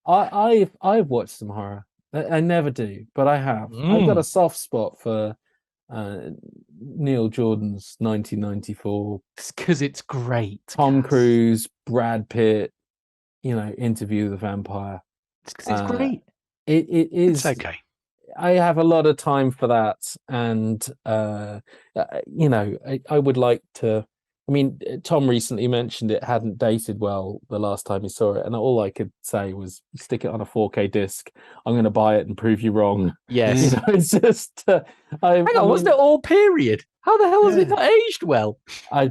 I've watched some horror. I never do, but I have. I've got a soft spot for uh, Neil Jordan's 1994, It's because it's great. Tom Cruise, Brad Pitt, Interview with the Vampire. It's because it's great. It It's is. okay. I have a lot of time for that, and I would like to. I mean, Tom recently mentioned it hadn't dated well the last time he saw it, and all I could say was stick it on a 4K disc. I'm going to buy it and prove you wrong. Yes. It's just. Hang on, wasn't it all period? How the hell has it not aged well? I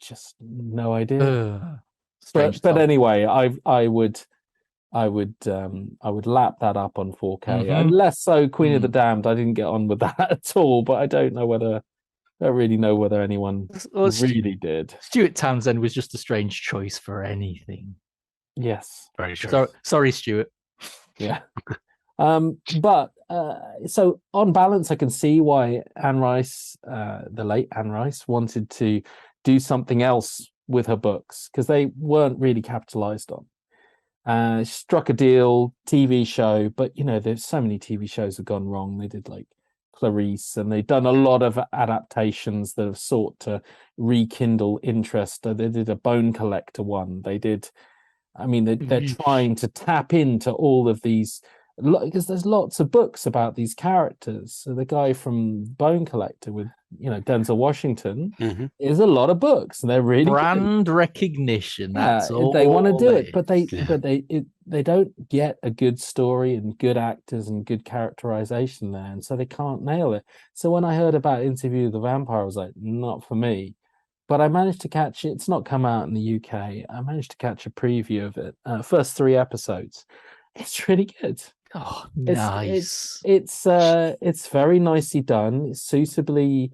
just no idea. Strange but anyway, I would lap that up on 4K. And less so Queen of the Damned. I didn't get on with that at all, but I don't really know whether anyone really did. Stuart Townsend was just a strange choice for anything. Yes. Very true. Sorry, Stuart. Yeah. But so on balance, I can see why Anne Rice, the late Anne Rice, wanted to do something else with her books because they weren't really capitalized on. Struck a deal, TV show, but there's so many TV shows have gone wrong. They did like Clarice, and they've done a lot of adaptations that have sought to rekindle interest. They did a Bone Collector one. They did. I mean, they're trying to tap into all of these because there's lots of books about these characters. So the guy from Bone Collector with Denzel Washington is a lot of books, and they're really brand recognition. That's all they want to do it, but they don't get a good story and good actors and good characterization there, and so they can't nail it. So when I heard about Interview with the Vampire, I was like, not for me. But I managed to catch it. It's not come out in the UK. I managed to catch a preview of it. First 3 episodes. It's really good. Oh, nice. It's very nicely done. It's suitably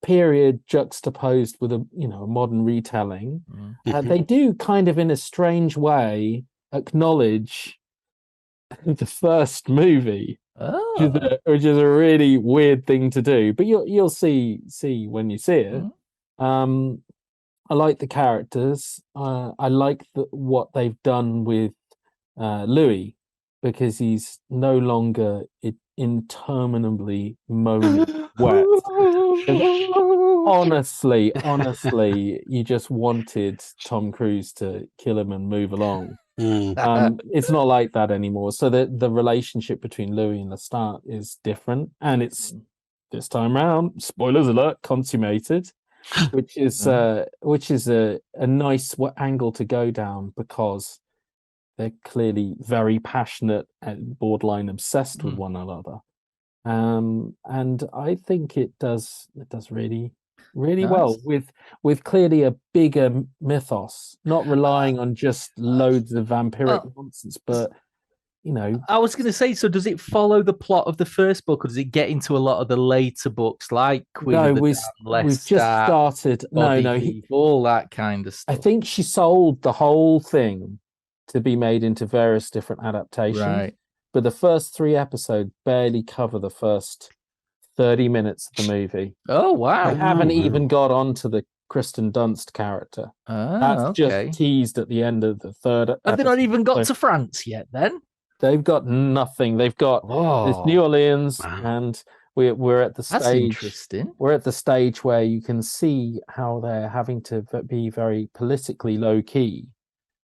period juxtaposed with a modern retelling. They do kind of in a strange way acknowledge the first movie, which is a really weird thing to do. But you'll see when you see it. I like the characters. I like what they've done with Louis, because he's no longer interminably moaning wet. Honestly, you just wanted Tom Cruise to kill him and move along. It's not like that anymore. So the relationship between Louis and Lestat is different, and it's this time around, spoilers alert, consummated, which is a nice angle to go down, because they're clearly very passionate and borderline obsessed with one another. And I think it does really nice. Well with clearly a bigger mythos, not relying on just loads of vampiric nonsense, but I was going to say, so does it follow the plot of the first book, or does it get into a lot of the later books like Queen of the Damned, we've just started. All that kind of stuff. I think she sold the whole thing to be made into various different adaptations. Right. But the first 3 episodes barely cover the first 30 minutes of the movie. Oh, wow. I haven't even got onto the Kristen Dunst character. That's just teased at the end of the third episode. Have they not even got to France yet, then? They've got nothing. They've got this New Orleans, and we're at the stage. That's interesting. We're at the stage where you can see how they're having to be very politically low key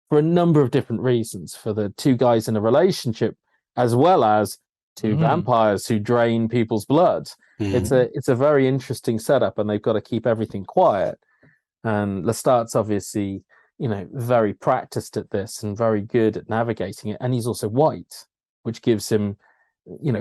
for a number of different reasons. For the 2 guys in a relationship, as well as 2 vampires who drain people's blood. It's a very interesting setup, and they've got to keep everything quiet. And Lestat's obviously, very practiced at this and very good at navigating it. And he's also white, which gives him,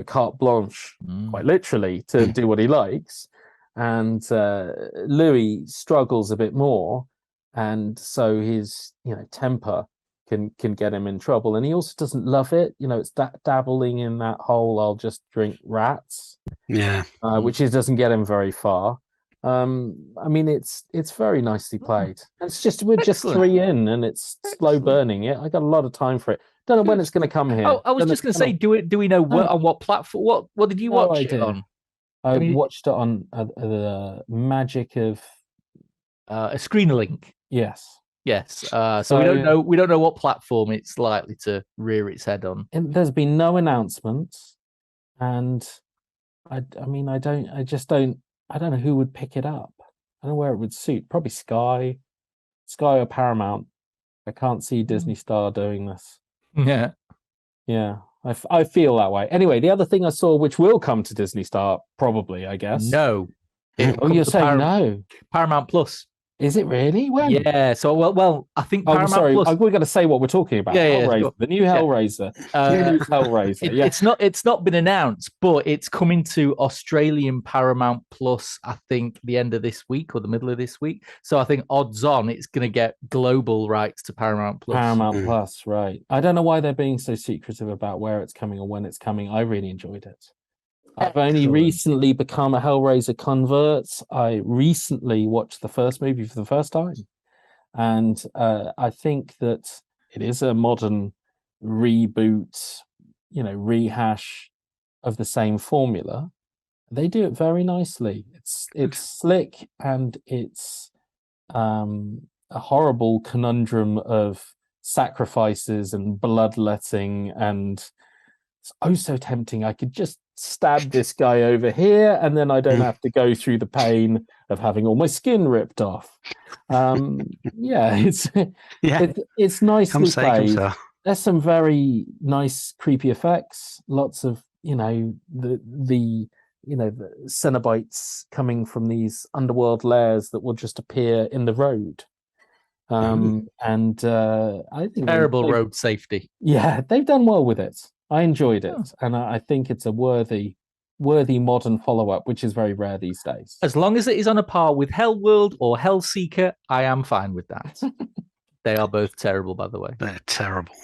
carte blanche, quite literally, to do what he likes. And Louis struggles a bit more, and so his, temper can get him in trouble. And he also doesn't love it. It's that dabbling in that whole I'll just drink rats, which doesn't get him very far. I mean, it's very nicely played. We're just 3 in, and it's slow burning. I got a lot of time for it. Don't know when it's going to come here. I was just going to say, do we know on what platform? What did you watch it on? I watched it on the magic of a screen link. Yes. Yes. So we don't know what platform it's likely to rear its head on. There's been no announcements, and I don't know who would pick it up. I don't know where it would suit. Probably Sky or Paramount. I can't see Disney Star doing this. Yeah. Yeah. I feel that way. Anyway, the other thing I saw, which will come to Disney Star, probably, I guess. No. You're saying no? Paramount Plus. Is it really? When? Yeah. So well, I think Paramount Plus. We're going to say what we're talking about. Yeah, Hellraiser, sure. The new Hellraiser. Hellraiser. It's not been announced, but it's coming to Australian Paramount Plus. I think the end of this week or the middle of this week. So I think odds on it's going to get global rights to Paramount Plus. Paramount Plus, right? I don't know why they're being so secretive about where it's coming or when it's coming. I really enjoyed it. I've only recently become a Hellraiser convert. I recently watched the first movie for the first time. And I think that it is a modern reboot, rehash of the same formula. They do it very nicely. It's slick, and it's a horrible conundrum of sacrifices and bloodletting, and it's oh so tempting. I could just stab this guy over here, and then I don't have to go through the pain of having all my skin ripped off. It's nicely played. There's some very nice creepy effects. Lots of the Cenobites coming from these underworld layers that will just appear in the road. I think terrible road safety. Yeah, they've done well with it. I enjoyed it, and I think it's a worthy modern follow-up, which is very rare these days. As long as it is on a par with Hellworld or Hellseeker, I am fine with that. They are both terrible, by the way. They're terrible.